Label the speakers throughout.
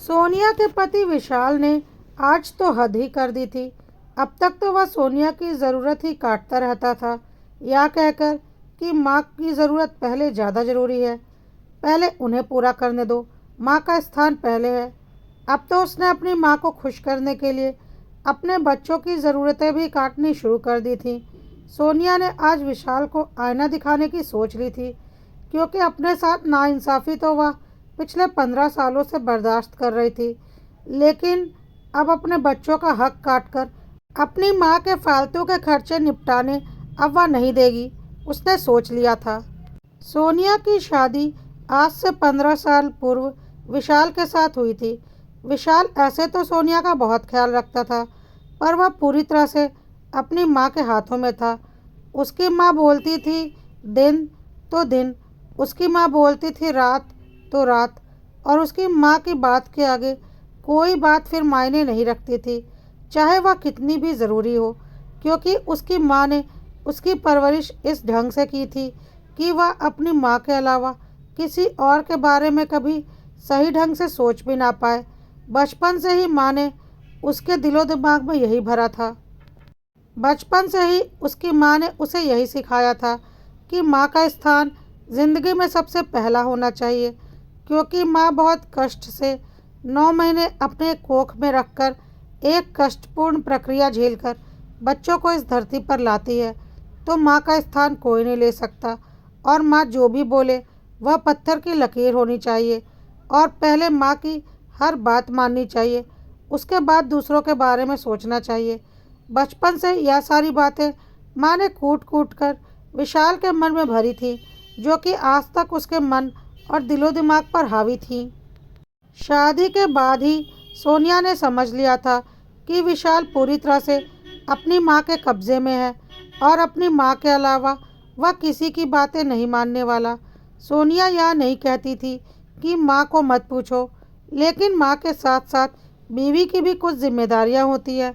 Speaker 1: सोनिया के पति विशाल ने आज तो हद ही कर दी थी। अब तक तो वह सोनिया की ज़रूरत ही काटता रहता था, या कहकर कि माँ की ज़रूरत पहले ज़्यादा ज़रूरी है। पहले उन्हें पूरा करने दो, माँ का स्थान पहले है। अब तो उसने अपनी माँ को खुश करने के लिए अपने बच्चों की ज़रूरतें भी काटनी शुरू कर दी थी। सोनिया ने आज विशाल को आईना दिखाने की सोच ली थी, क्योंकि अपने साथ नाइंसाफ़ी तो वह पिछले 15 सालों से बर्दाश्त कर रही थी, लेकिन अब अपने बच्चों का हक काटकर अपनी माँ के फालतू के खर्चे निपटाने अब वह नहीं देगी, उसने सोच लिया था। सोनिया की शादी आज से 15 साल पूर्व विशाल के साथ हुई थी। विशाल ऐसे तो सोनिया का बहुत ख्याल रखता था, पर वह पूरी तरह से अपनी माँ के हाथों में था। उसकी माँ बोलती थी दिन तो दिन, उसकी माँ बोलती थी रात तो रात, और उसकी माँ की बात के आगे कोई बात फिर मायने नहीं रखती थी, चाहे वह कितनी भी ज़रूरी हो, क्योंकि उसकी माँ ने उसकी परवरिश इस ढंग से की थी कि वह अपनी माँ के अलावा किसी और के बारे में कभी सही ढंग से सोच भी ना पाए। बचपन से ही माँ ने उसके दिलो दिमाग में यही भरा था। बचपन से ही उसकी माँ ने उसे यही सिखाया था कि माँ का स्थान ज़िंदगी में सबसे पहला होना चाहिए, क्योंकि माँ बहुत कष्ट से 9 महीने अपने कोख में रखकर एक कष्टपूर्ण प्रक्रिया झेलकर बच्चों को इस धरती पर लाती है, तो माँ का स्थान कोई नहीं ले सकता। और माँ जो भी बोले वह पत्थर की लकीर होनी चाहिए, और पहले माँ की हर बात माननी चाहिए, उसके बाद दूसरों के बारे में सोचना चाहिए। बचपन से यह सारी बातें माँ ने कूट कूट कर विशाल के मन में भरी थी, जो कि आज तक उसके मन और दिलो दिमाग पर हावी थी। शादी के बाद ही सोनिया ने समझ लिया था कि विशाल पूरी तरह से अपनी माँ के कब्ज़े में है, और अपनी माँ के अलावा वह किसी की बातें नहीं मानने वाला। सोनिया यह नहीं कहती थी कि माँ को मत पूछो, लेकिन माँ के साथ साथ बीवी की भी कुछ जिम्मेदारियाँ होती है,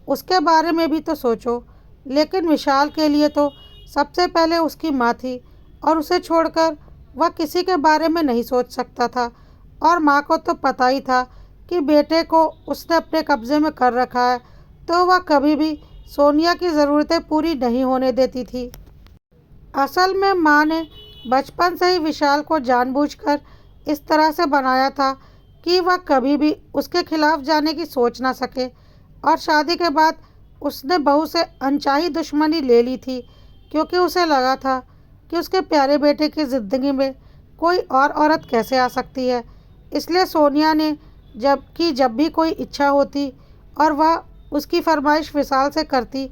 Speaker 1: उसके बारे में भी तो सोचो। लेकिन विशाल के लिए तो सबसे पहले उसकी माँ थी, और उसे छोड़कर वह किसी के बारे में नहीं सोच सकता था। और माँ को तो पता ही था कि बेटे को उसने अपने कब्ज़े में कर रखा है, तो वह कभी भी सोनिया की ज़रूरतें पूरी नहीं होने देती थी। असल में माँ ने बचपन से ही विशाल को जानबूझकर इस तरह से बनाया था कि वह कभी भी उसके खिलाफ जाने की सोच ना सके, और शादी के बाद उसने बहू से अनचाही दुश्मनी ले ली थी, क्योंकि उसे लगा था कि उसके प्यारे बेटे की ज़िंदगी में कोई और औरत कैसे आ सकती है। इसलिए सोनिया ने जब भी कोई इच्छा होती और वह उसकी फरमाइश विशाल से करती,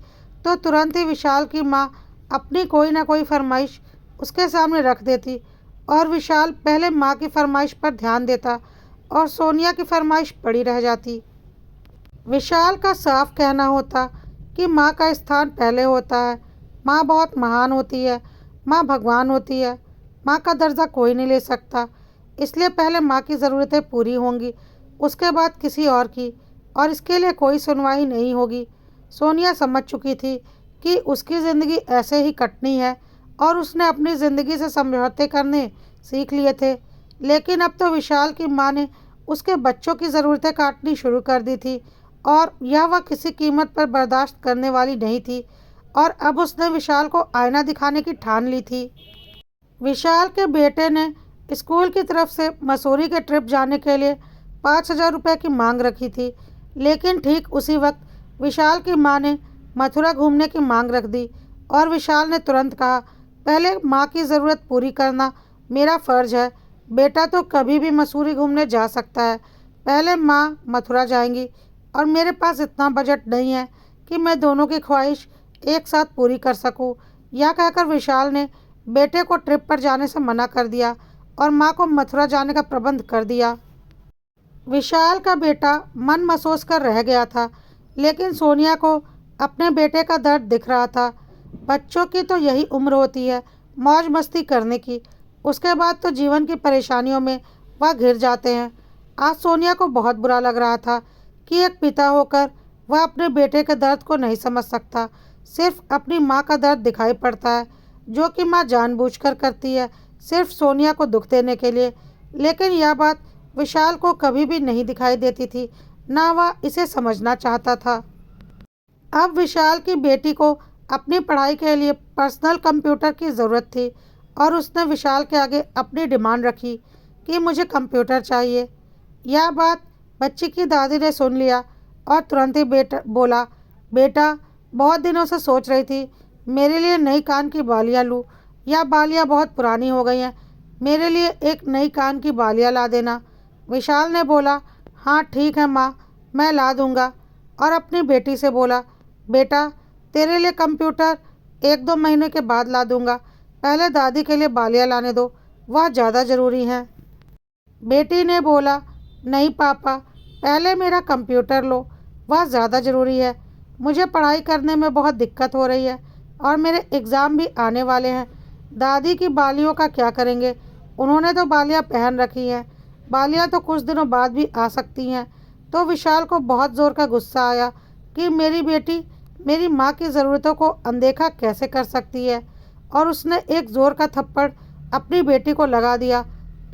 Speaker 1: तो तुरंत ही विशाल की माँ अपनी कोई ना कोई फरमाइश उसके सामने रख देती, और विशाल पहले माँ की फरमाइश पर ध्यान देता और सोनिया की फरमाइश पड़ी रह जाती। विशाल का साफ कहना होता कि माँ का स्थान पहले होता है, माँ बहुत महान होती है, माँ भगवान होती है, माँ का दर्जा कोई नहीं ले सकता, इसलिए पहले माँ की ज़रूरतें पूरी होंगी, उसके बाद किसी और की, और इसके लिए कोई सुनवाई नहीं होगी। सोनिया समझ चुकी थी कि उसकी ज़िंदगी ऐसे ही कटनी है, और उसने अपनी ज़िंदगी से समझौते करने सीख लिए थे। लेकिन अब तो विशाल की माँ ने उसके बच्चों की ज़रूरतें काटनी शुरू कर दी थी, और यह वह किसी कीमत पर बर्दाश्त करने वाली नहीं थी। और अब उसने विशाल को आईना दिखाने की ठान ली थी। विशाल के बेटे ने स्कूल की तरफ से मसूरी के ट्रिप जाने के लिए 5,000 रुपये की मांग रखी थी, लेकिन ठीक उसी वक्त विशाल की माँ ने मथुरा घूमने की मांग रख दी, और विशाल ने तुरंत कहा, पहले माँ की ज़रूरत पूरी करना मेरा फ़र्ज़ है। बेटा तो कभी भी मसूरी घूमने जा सकता है, पहले माँ मथुरा जाएंगी, और मेरे पास इतना बजट नहीं है कि मैं दोनों की ख्वाहिश एक साथ पूरी कर सकूं। यह कहकर विशाल ने बेटे को ट्रिप पर जाने से मना कर दिया, और माँ को मथुरा जाने का प्रबंध कर दिया। विशाल का बेटा मन महसूस कर रह गया था, लेकिन सोनिया को अपने बेटे का दर्द दिख रहा था। बच्चों की तो यही उम्र होती है मौज मस्ती करने की, उसके बाद तो जीवन की परेशानियों में वह घिर जाते हैं। आज सोनिया को बहुत बुरा लग रहा था कि एक पिता होकर वह अपने बेटे के दर्द को नहीं समझ सकता। सिर्फ अपनी माँ का दर्द दिखाई पड़ता है, जो कि माँ जानबूझकर करती है, सिर्फ सोनिया को दुख देने के लिए। लेकिन यह बात विशाल को कभी भी नहीं दिखाई देती थी, ना वह इसे समझना चाहता था। अब विशाल की बेटी को अपनी पढ़ाई के लिए पर्सनल कंप्यूटर की ज़रूरत थी और उसने विशाल के आगे अपनी डिमांड रखी कि मुझे कंप्यूटर चाहिए। यह बात बच्ची की दादी ने सुन लिया और तुरंत ही बोला, बेटा बहुत दिनों से सोच रही थी मेरे लिए नई कान की बालियाँ लूँ। यह बालियाँ बहुत पुरानी हो गई हैं, मेरे लिए एक नई कान की बालियाँ ला देना। विशाल ने बोला, हाँ ठीक है माँ, मैं ला दूँगा। और अपनी बेटी से बोला, बेटा तेरे लिए कंप्यूटर 1-2 महीने के बाद ला दूँगा, पहले दादी के लिए बालियाँ लाने दो, वह ज़्यादा ज़रूरी हैं। बेटी ने बोला, नहीं पापा, पहले मेरा कंप्यूटर लो, वह ज़्यादा ज़रूरी है। मुझे पढ़ाई करने में बहुत दिक्कत हो रही है और मेरे एग्ज़ाम भी आने वाले हैं। दादी की बालियों का क्या करेंगे? उन्होंने तो बालियाँ पहन रखी हैं, बालियाँ तो कुछ दिनों बाद भी आ सकती हैं। तो विशाल को बहुत ज़ोर का गुस्सा आया कि मेरी बेटी मेरी माँ की ज़रूरतों को अनदेखा कैसे कर सकती है, और उसने एक ज़ोर का थप्पड़ अपनी बेटी को लगा दिया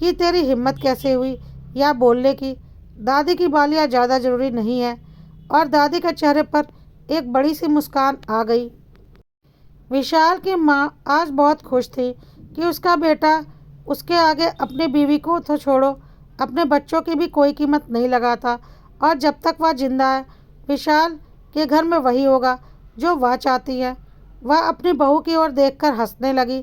Speaker 1: कि तेरी हिम्मत कैसे हुई यह बोलने की, दादी की बालियाँ ज़्यादा ज़रूरी नहीं है। और दादी के चेहरे पर एक बड़ी सी मुस्कान आ गई। विशाल की माँ आज बहुत खुश थी कि उसका बेटा उसके आगे अपनी बीवी को तो छोड़ो, अपने बच्चों की भी कोई कीमत नहीं लगाता, और जब तक वह जिंदा है विशाल के घर में वही होगा जो वह चाहती है। वह अपनी बहू की ओर देखकर हंसने लगी।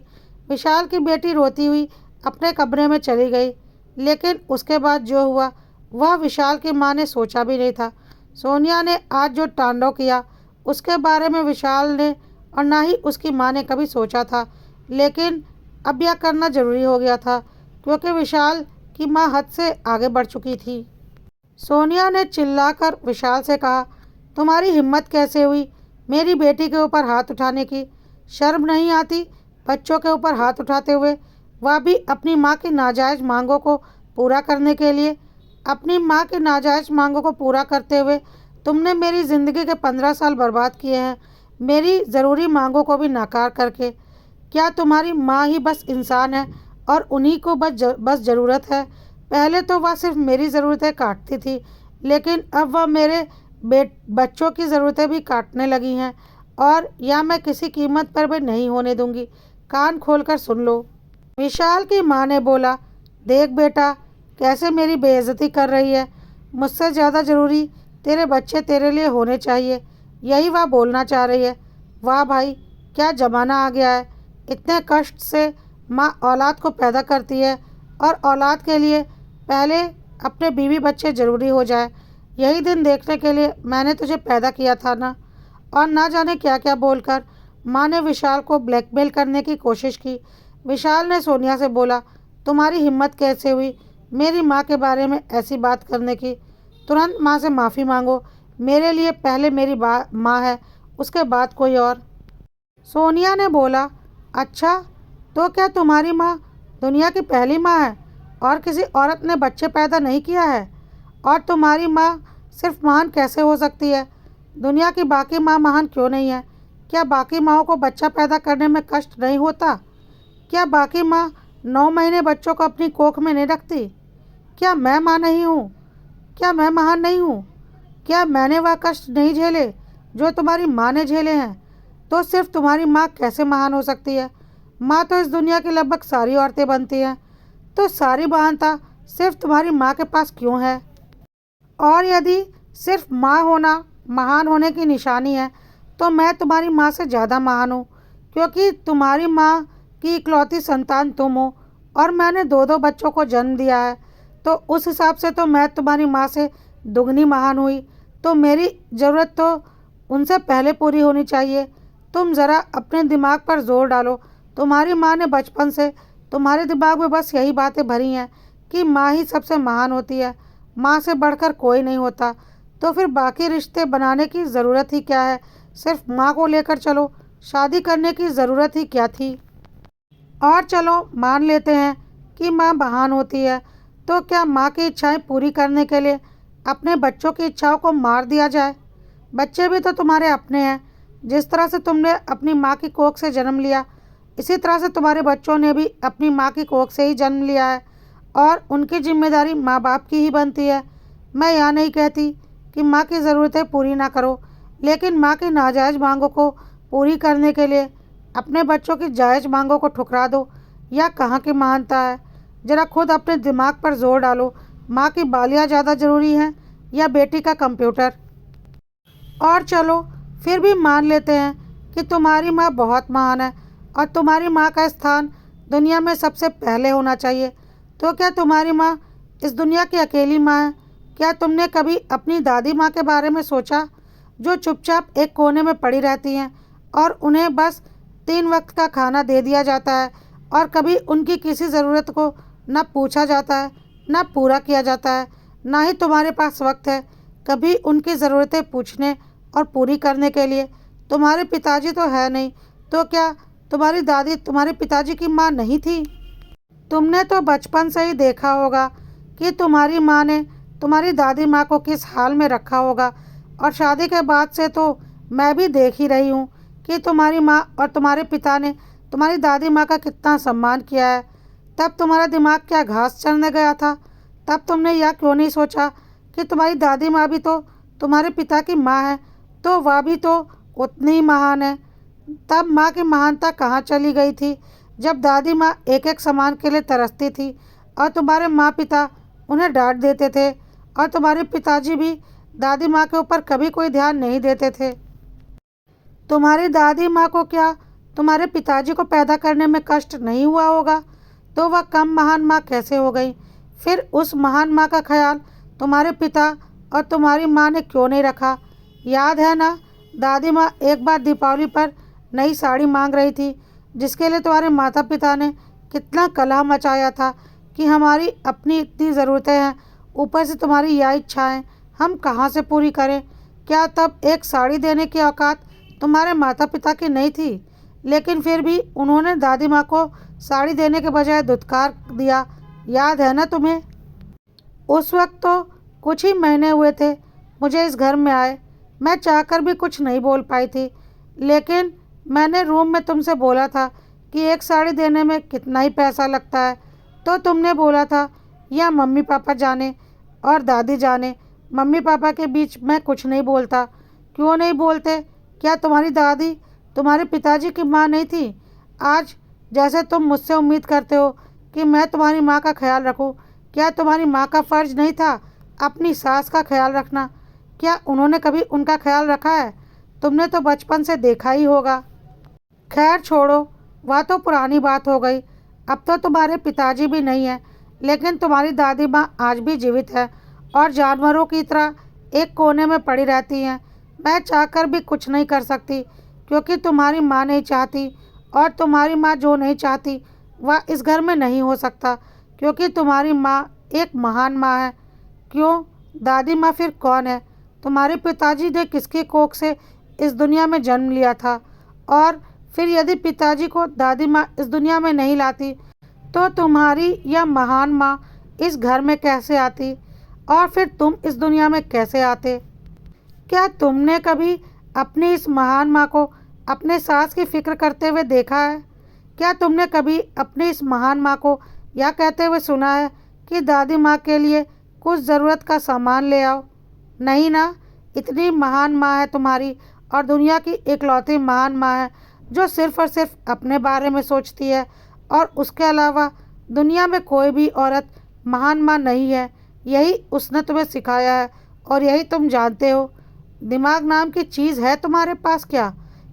Speaker 1: विशाल की बेटी रोती हुई अपने कमरे में चली गई, लेकिन उसके बाद जो हुआ वह विशाल की माँ ने सोचा भी नहीं था। सोनिया ने आज जो तांडव किया उसके बारे में विशाल ने और ना ही उसकी माँ ने कभी सोचा था, लेकिन अब यह करना ज़रूरी हो गया था क्योंकि विशाल की माँ हद से आगे बढ़ चुकी थी। सोनिया ने चिल्लाकर विशाल से कहा, तुम्हारी हिम्मत कैसे हुई मेरी बेटी के ऊपर हाथ उठाने की? शर्म नहीं आती बच्चों के ऊपर हाथ उठाते हुए, वह भी अपनी माँ की नाजायज़ मांगों को पूरा करने के लिए? अपनी माँ की नाजायज़ मांगों को पूरा करते हुए तुमने मेरी ज़िंदगी के 15 साल बर्बाद किए हैं, मेरी ज़रूरी मांगों को भी नाकार करके। क्या तुम्हारी माँ ही बस इंसान है और उन्हीं को बस ज़रूरत है? पहले तो वह सिर्फ मेरी ज़रूरतें काटती थी, लेकिन अब वह मेरे बच्चों की ज़रूरतें भी काटने लगी हैं, और यह मैं किसी कीमत पर भी नहीं होने दूंगी। कान खोलकर सुन लो। विशाल की माँ ने बोला, देख बेटा कैसे मेरी बेइज्जती कर रही है। मुझसे ज़्यादा ज़रूरी तेरे बच्चे तेरे लिए होने चाहिए, यही वह बोलना चाह रही है। वाह भाई, क्या ज़माना आ गया है। इतने कष्ट से माँ औलाद को पैदा करती है और औलाद के लिए पहले अपने बीवी बच्चे ज़रूरी हो जाए। यही दिन देखने के लिए मैंने तुझे पैदा किया था ना। और ना जाने क्या क्या बोलकर माँ ने विशाल को ब्लैकमेल करने की कोशिश की। विशाल ने सोनिया से बोला, तुम्हारी हिम्मत कैसे हुई मेरी माँ के बारे में ऐसी बात करने की? तुरंत माँ से माफ़ी मांगो, मेरे लिए पहले मेरी माँ है, उसके बाद कोई और। सोनिया ने बोला, अच्छा तो क्या तुम्हारी माँ दुनिया की पहली माँ है और किसी औरत ने बच्चे पैदा नहीं किया है? और तुम्हारी माँ सिर्फ महान कैसे हो सकती है? दुनिया की बाकी माँ महान क्यों नहीं है? क्या बाकी माँओं को बच्चा पैदा करने में कष्ट नहीं होता? क्या बाकी माँ 9 महीने बच्चों को अपनी कोख में नहीं रखती? क्या मैं माँ नहीं हूँ? क्या मैं महान नहीं हूँ? क्या मैंने वह कष्ट नहीं झेले जो तुम्हारी माँ ने झेले हैं? तो सिर्फ तुम्हारी माँ कैसे महान हो सकती है? माँ तो इस दुनिया की लगभग सारी औरतें बनती हैं, तो सारी महानता सिर्फ तुम्हारी माँ के पास क्यों है? और यदि सिर्फ माँ होना महान होने की निशानी है, तो मैं तुम्हारी माँ से ज़्यादा महान हूँ, क्योंकि तुम्हारी माँ की इकलौती संतान तुम हो और मैंने 2-2 बच्चों को जन्म दिया है। तो उस हिसाब से तो मैं तुम्हारी माँ से दुगनी महान हुई, तो मेरी ज़रूरत तो उनसे पहले पूरी होनी चाहिए। तुम ज़रा अपने दिमाग पर जोर डालो। तुम्हारी माँ ने बचपन से तुम्हारे दिमाग में बस यही बातें भरी हैं कि माँ ही सबसे महान होती है, माँ से बढ़कर कोई नहीं होता। तो फिर बाकी रिश्ते बनाने की ज़रूरत ही क्या है? सिर्फ माँ को लेकर चलो, शादी करने की ज़रूरत ही क्या थी? और चलो मान लेते हैं कि माँ महान होती है, तो क्या माँ की इच्छाएं पूरी करने के लिए अपने बच्चों की इच्छाओं को मार दिया जाए? बच्चे भी तो तुम्हारे अपने हैं। जिस तरह से तुमने अपनी माँ की कोख से जन्म लिया, इसी तरह से तुम्हारे बच्चों ने भी अपनी माँ की कोख से ही जन्म लिया है। और उनकी जिम्मेदारी माँ बाप की ही बनती है। मैं यहाँ नहीं कहती कि माँ की ज़रूरतें पूरी ना करो, लेकिन माँ की नाजायज़ मांगों को पूरी करने के लिए अपने बच्चों की जायज़ मांगों को ठुकरा दो। यह कहाँ की महानता है? ज़रा खुद अपने दिमाग पर जोर डालो। माँ की बालियाँ ज़्यादा ज़रूरी हैं या बेटी का कंप्यूटर? और चलो फिर भी मान लेते हैं कि तुम्हारी माँ बहुत महान है और तुम्हारी माँ का स्थान दुनिया में सबसे पहले होना चाहिए। तो क्या तुम्हारी माँ इस दुनिया की अकेली माँ है? क्या तुमने कभी अपनी दादी माँ के बारे में सोचा, जो चुपचाप एक कोने में पड़ी रहती हैं और उन्हें बस 3 वक्त का खाना दे दिया जाता है और कभी उनकी किसी ज़रूरत को न पूछा जाता है, न पूरा किया जाता है, ना ही तुम्हारे पास वक्त है कभी उनकी ज़रूरतें पूछने और पूरी करने के लिए? तुम्हारे पिताजी तो है नहीं, तो क्या तुम्हारी दादी तुम्हारे पिताजी की माँ नहीं थी? तुमने तो बचपन से ही देखा होगा कि तुम्हारी माँ ने तुम्हारी दादी माँ को किस हाल में रखा होगा, और शादी के बाद से तो मैं भी देख ही रही हूँ कि तुम्हारी माँ और तुम्हारे पिता ने तुम्हारी दादी माँ का कितना सम्मान किया है। तब तुम्हारा दिमाग क्या घास चरने गया था? तब तुमने यह क्यों नहीं सोचा कि तुम्हारी दादी माँ भी तो तुम्हारे पिता की माँ है, तो वह भी तो उतनी ही महान है। तब माँ की महानता कहाँ चली गई थी, जब दादी माँ एक एक सामान के लिए तरसती थी और तुम्हारे माँ पिता उन्हें डांट देते थे, और तुम्हारे पिताजी भी दादी माँ के ऊपर कभी कोई ध्यान नहीं देते थे? तुम्हारी दादी माँ को क्या तुम्हारे पिताजी को पैदा करने में कष्ट नहीं हुआ होगा? तो वह कम महान माँ कैसे हो गई? फिर उस महान माँ का ख्याल तुम्हारे पिता और तुम्हारी माँ ने क्यों नहीं रखा? याद है ना, दादी माँ एक बार दीपावली पर नई साड़ी मांग रही थी, जिसके लिए तुम्हारे माता पिता ने कितना कलह मचाया था कि हमारी अपनी इतनी ज़रूरतें हैं, ऊपर से तुम्हारी यह इच्छाएं हम कहाँ से पूरी करें? क्या तब एक साड़ी देने की औकात तुम्हारे माता पिता की नहीं थी? लेकिन फिर भी उन्होंने दादी माँ को साड़ी देने के बजाय दुत्कार दिया। याद है ना तुम्हें? उस वक्त तो कुछ ही महीने हुए थे मुझे इस घर में आए। मैं चाहकर भी कुछ नहीं बोल पाई थी, लेकिन मैंने रूम में तुमसे बोला था कि एक साड़ी देने में कितना ही पैसा लगता है, तो तुमने बोला था या मम्मी पापा जाने और दादी जाने, मम्मी पापा के बीच मैं कुछ नहीं बोलता। क्यों नहीं बोलते? क्या तुम्हारी दादी तुम्हारे पिताजी की माँ नहीं थी? आज जैसे तुम मुझसे उम्मीद करते हो कि मैं तुम्हारी माँ का ख्याल रखूं, क्या तुम्हारी माँ का फ़र्ज़ नहीं था अपनी सास का ख्याल रखना? क्या उन्होंने कभी उनका ख्याल रखा है? तुमने तो बचपन से देखा ही होगा। खैर छोड़ो, वह तो पुरानी बात हो गई। अब तो तुम्हारे पिताजी भी नहीं हैं, लेकिन तुम्हारी दादी माँ आज भी जीवित है और जानवरों की तरह एक कोने में पड़ी रहती हैं। मैं चाहकर भी कुछ नहीं कर सकती, क्योंकि तुम्हारी माँ नहीं चाहती, और तुम्हारी माँ जो नहीं चाहती वह इस घर में नहीं हो सकता, क्योंकि तुम्हारी माँ एक महान माँ है। क्यों? दादी माँ फिर कौन है? तुम्हारे पिताजी ने किसकी कोख से इस दुनिया में जन्म लिया था? और फिर यदि पिताजी को दादी माँ इस दुनिया में नहीं लाती, तो तुम्हारी यह महान माँ इस घर में कैसे आती? और फिर तुम इस दुनिया में कैसे आते? क्या तुमने कभी अपनी इस महान माँ को अपने सास की फिक्र करते हुए देखा है? क्या तुमने कभी अपनी इस महान माँ को यह कहते हुए सुना है कि दादी माँ के लिए कुछ ज़रूरत का सामान ले आओ? नहीं ना। इतनी महान माँ है तुम्हारी, और दुनिया की इकलौती महान माँ है जो सिर्फ़ और सिर्फ अपने बारे में सोचती है, और उसके अलावा दुनिया में कोई भी औरत महान माँ नहीं है। यही उसने तुम्हें सिखाया है और यही तुम जानते हो। दिमाग नाम की चीज़ है तुम्हारे पास क्या?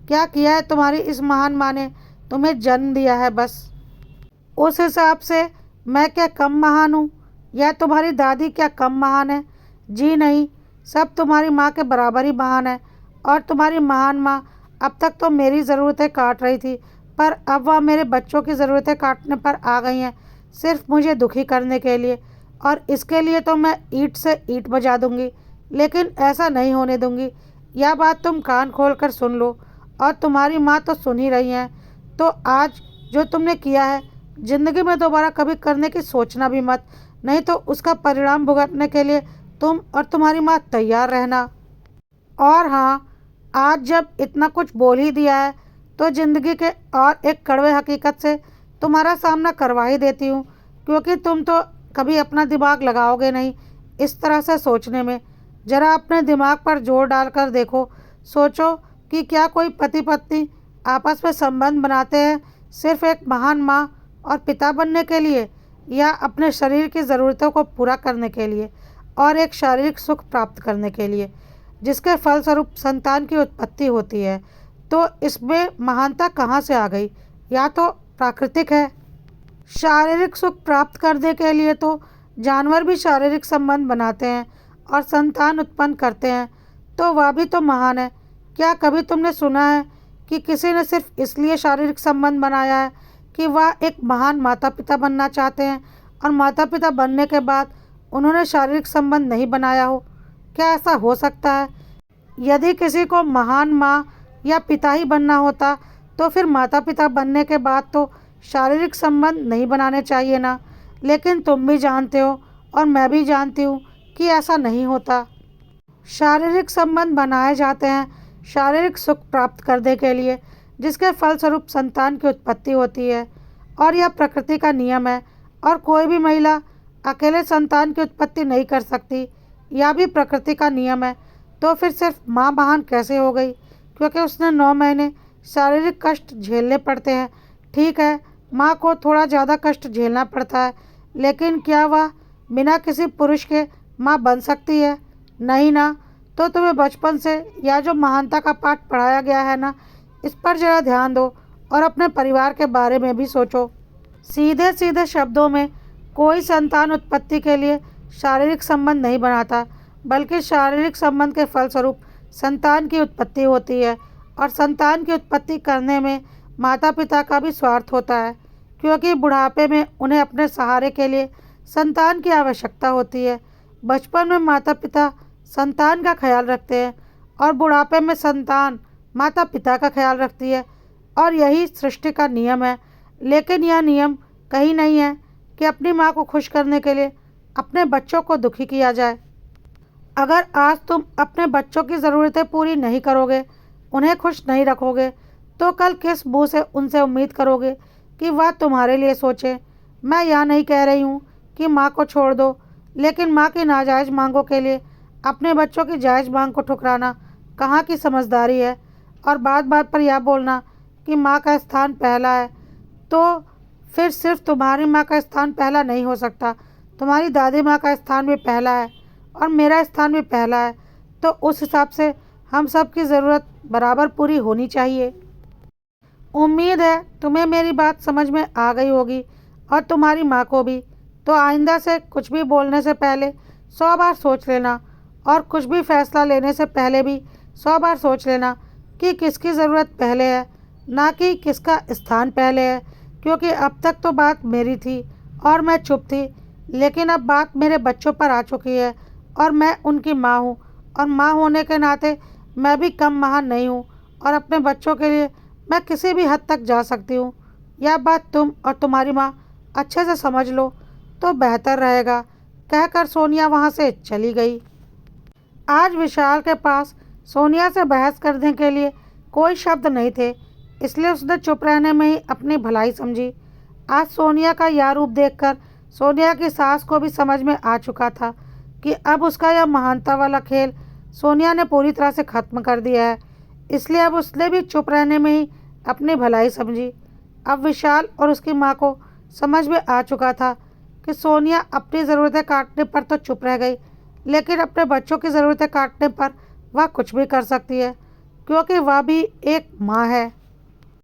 Speaker 1: क्या किया है तुम्हारी इस महान माँ ने? तुम्हें जन्म दिया है बस। उस हिसाब से मैं क्या कम महान हूँ, या तुम्हारी दादी क्या कम महान है? जी नहीं, सब तुम्हारी माँ के बराबर ही महान है। और तुम्हारी महान माँ अब तक तो मेरी ज़रूरतें काट रही थी, पर अब वह मेरे बच्चों की ज़रूरतें काटने पर आ गई हैं, सिर्फ मुझे दुखी करने के लिए। और इसके लिए तो मैं ईंट से ईंट बजा दूंगी, लेकिन ऐसा नहीं होने दूंगी। यह बात तुम कान खोल कर सुन लो, और तुम्हारी माँ तो सुन ही रही हैं। तो आज जो तुमने किया है, ज़िंदगी में दोबारा कभी करने की सोचना भी मत, नहीं तो उसका परिणाम भुगतने के लिए तुम और तुम्हारी माँ तैयार रहना। और हाँ, आज जब इतना कुछ बोल ही दिया है, तो ज़िंदगी के और एक कड़वे हकीकत से तुम्हारा सामना करवा ही देती हूँ, क्योंकि तुम तो कभी अपना दिमाग लगाओगे नहीं इस तरह से सोचने में। ज़रा अपने दिमाग पर जोर डालकर देखो। सोचो कि क्या कोई पति पत्नी आपस में संबंध बनाते हैं सिर्फ एक महान माँ और पिता बनने के लिए, या अपने शरीर की ज़रूरतों को पूरा करने के लिए और एक शारीरिक सुख प्राप्त करने के लिए, जिसके फलस्वरूप संतान की उत्पत्ति होती है। तो इसमें महानता कहाँ से आ गई? या तो प्राकृतिक है। शारीरिक सुख प्राप्त करने के लिए तो जानवर भी शारीरिक संबंध बनाते हैं और संतान उत्पन्न करते हैं, तो वह भी तो महान है। क्या कभी तुमने सुना है कि किसी ने सिर्फ इसलिए शारीरिक संबंध बनाया है कि वह एक महान माता पिता बनना चाहते हैं और माता पिता बनने के बाद उन्होंने शारीरिक संबंध नहीं बनाया हो? क्या ऐसा हो सकता है? यदि किसी को महान माँ या पिता ही बनना होता तो फिर माता पिता बनने के बाद तो शारीरिक संबंध नहीं बनाने चाहिए ना। लेकिन तुम भी जानते हो और मैं भी जानती हूँ कि ऐसा नहीं होता। शारीरिक संबंध बनाए जाते हैं शारीरिक सुख प्राप्त करने के लिए, जिसके फलस्वरूप संतान की उत्पत्ति होती है, और यह प्रकृति का नियम है। और कोई भी महिला अकेले संतान की उत्पत्ति नहीं कर सकती, यह भी प्रकृति का नियम है। तो फिर सिर्फ माँ महान कैसे हो गई? क्योंकि उसने 9 महीने शारीरिक कष्ट झेलने पड़ते हैं। ठीक है, माँ को थोड़ा ज़्यादा कष्ट झेलना पड़ता है, लेकिन क्या वह बिना किसी पुरुष के माँ बन सकती है? नहीं ना। तो तुम्हें बचपन से यह जो महानता का पाठ पढ़ाया गया है ना, इस पर जरा ध्यान दो और अपने परिवार के बारे में भी सोचो। सीधे सीधे शब्दों में कोई संतान उत्पत्ति के लिए शारीरिक संबंध नहीं बनाता, बल्कि शारीरिक संबंध के फलस्वरूप संतान की उत्पत्ति होती है। और संतान की उत्पत्ति करने में माता पिता का भी स्वार्थ होता है, क्योंकि बुढ़ापे में उन्हें अपने सहारे के लिए संतान की आवश्यकता होती है। बचपन में माता पिता संतान का ख्याल रखते हैं और बुढ़ापे में संतान माता पिता का ख्याल रखती है, और यही सृष्टि का नियम है। लेकिन यह नियम कहीं नहीं है कि अपनी माँ को खुश करने के लिए अपने बच्चों को दुखी किया जाए। अगर आज तुम अपने बच्चों की ज़रूरतें पूरी नहीं करोगे, उन्हें खुश नहीं रखोगे, तो कल किस मुँह से उनसे उम्मीद करोगे कि वह तुम्हारे लिए सोचें? मैं यह नहीं कह रही हूँ कि माँ को छोड़ दो, लेकिन माँ की नाजायज़ मांगों के लिए अपने बच्चों की जायज़ मांग को ठुकराना कहाँ की समझदारी है? और बात बात पर यह बोलना कि माँ का स्थान पहला है, तो फिर सिर्फ तुम्हारी माँ का स्थान पहला नहीं हो सकता, तुम्हारी दादी माँ का स्थान भी पहला है और मेरा स्थान भी पहला है। तो उस हिसाब से हम सब की ज़रूरत बराबर पूरी होनी चाहिए। उम्मीद है तुम्हें मेरी बात समझ में आ गई होगी और तुम्हारी माँ को भी। तो आइंदा से कुछ भी बोलने से पहले 100 बार सोच लेना, और कुछ भी फैसला लेने से पहले भी 100 बार सोच लेना कि किसकी ज़रूरत पहले है, ना कि किसका स्थान पहले है। क्योंकि अब तक तो बात मेरी थी और मैं चुप थी, लेकिन अब बात मेरे बच्चों पर आ चुकी है और मैं उनकी माँ हूँ, और माँ होने के नाते मैं भी कम महान नहीं हूँ, और अपने बच्चों के लिए मैं किसी भी हद तक जा सकती हूँ। यह बात तुम और तुम्हारी माँ अच्छे से समझ लो तो बेहतर रहेगा, कहकर सोनिया वहाँ से चली गई। आज विशाल के पास सोनिया से बहस करने के लिए कोई शब्द नहीं थे, इसलिए उसने चुप रहने में ही अपनी भलाई समझी। आज सोनिया का यह रूप देखकर सोनिया की सास को भी समझ में आ चुका था कि अब उसका यह महानता वाला खेल सोनिया ने पूरी तरह से ख़त्म कर दिया है, इसलिए अब उसने भी चुप रहने में ही अपनी भलाई समझी। अब विशाल और उसकी माँ को समझ में आ चुका था कि सोनिया अपनी ज़रूरतें काटने पर तो चुप रह गई, लेकिन अपने बच्चों की ज़रूरतें काटने पर वह कुछ भी कर सकती है, क्योंकि वह भी एक माँ है।